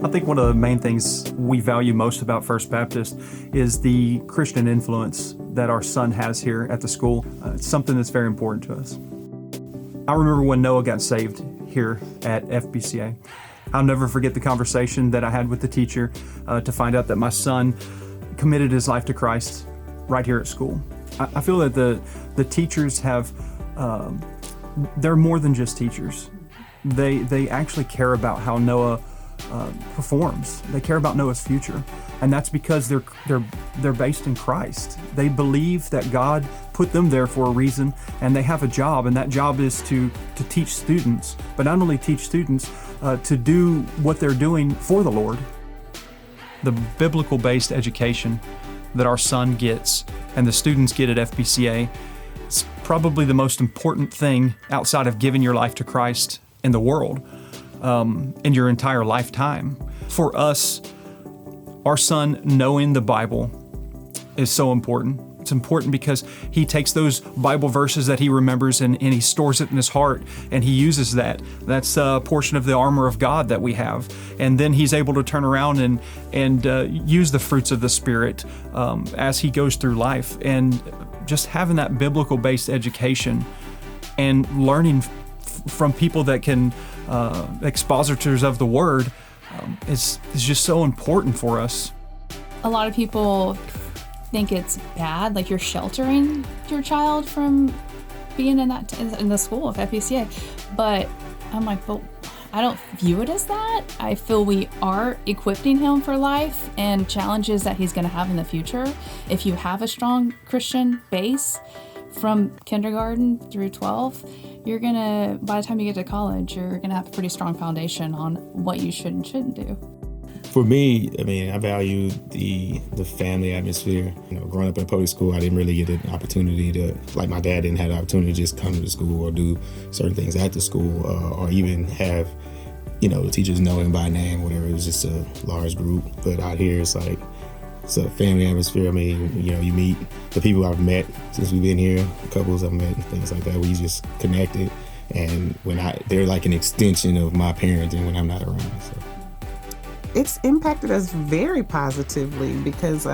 I think one of the main things we value most about First Baptist is the Christian influence that our son has here at the school. It's something that's very important to us. I remember when Noah got saved here at FBCA. I'll never forget the conversation that I had with the teacher to find out that my son committed his life to Christ right here at school. I feel that the teachers have, they're more than just teachers. They actually care about how Noah performs. They care about Noah's future, and that's because they're based in Christ. They believe that God put them there for a reason, and they have a job, and that job is to teach students, but not only teach students, to do what they're doing for the Lord. The biblical-based education that our son gets and the students get at FBCA is probably the most important thing outside of giving your life to Christ in the world. In your entire lifetime. For us, our son knowing the Bible is so important. It's important because he takes those Bible verses that he remembers and he stores it in his heart, and he uses that. That's a portion of the armor of God that we have. And then he's able to turn around and use the fruits of the Spirit as he goes through life. And just having that biblical-based education and learning from people that can expositors of the Word is just so important for us. A lot of people think it's bad, like you're sheltering your child from being in the school of FBCA. But I'm like, but I don't view it as that. I feel we are equipping him for life and challenges that he's going to have in the future. If you have a strong Christian base from kindergarten through 12, you're gonna, by the time you get to college, you're gonna have a pretty strong foundation on what you should and shouldn't do. For me, I value the family atmosphere. Growing up in a public school, I didn't really get an opportunity to, like my dad didn't have the opportunity to just come to the school or do certain things at the school, or even have, the teachers know him by name, whatever. It was just a large group. But out here, it's a family atmosphere. You meet the people I've met since we've been here, couples I've met, and things like that. We just connected, and they're like an extension of my parenting when I'm not around. So. It's impacted us very positively because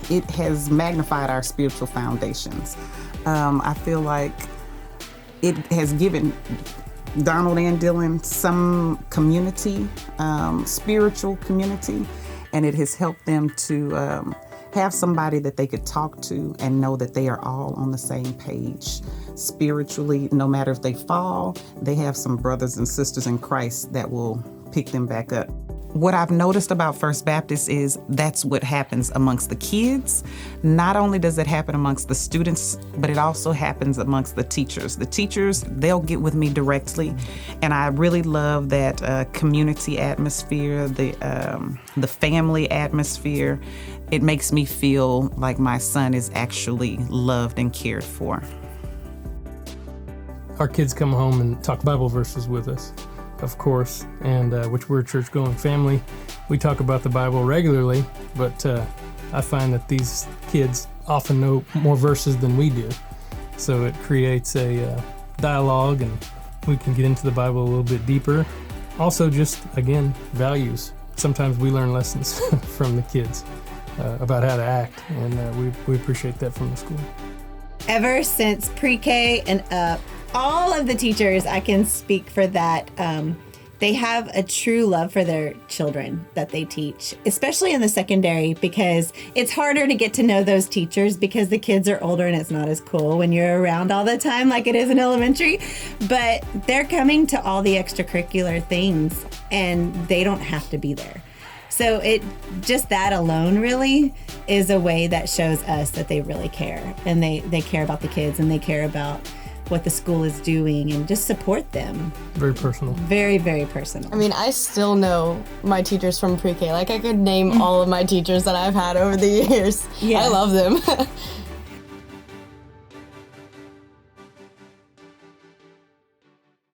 it has magnified our spiritual foundations. I feel like it has given Donald and Dylan some community, spiritual community, and it has helped them to have somebody that they could talk to and know that they are all on the same page. Spiritually, no matter if they fall, they have some brothers and sisters in Christ that will pick them back up. What I've noticed about First Baptist is that's what happens amongst the kids. Not only does it happen amongst the students, but it also happens amongst the teachers. The teachers, they'll get with me directly, and I really love that community atmosphere, the family atmosphere. It makes me feel like my son is actually loved and cared for. Our kids come home and talk Bible verses with us, of course, and which we're a church-going family. We talk about the Bible regularly, but I find that these kids often know more verses than we do. So it creates a dialogue, and we can get into the Bible a little bit deeper. Also, just, again, values. Sometimes we learn lessons from the kids about how to act, and we appreciate that from the school. Ever since pre-K and up, all of the teachers, I can speak for that, they have a true love for their children that they teach, especially in the secondary, because it's harder to get to know those teachers because the kids are older and it's not as cool when you're around all the time like it is in elementary. But they're coming to all the extracurricular things and they don't have to be there. So that alone really is a way that shows us that they really care, and they care about the kids and they care about what the school is doing and just support them. Very personal. Very, very personal. I still know my teachers from pre-K. I could name all of my teachers that I've had over the years. Yeah. I love them.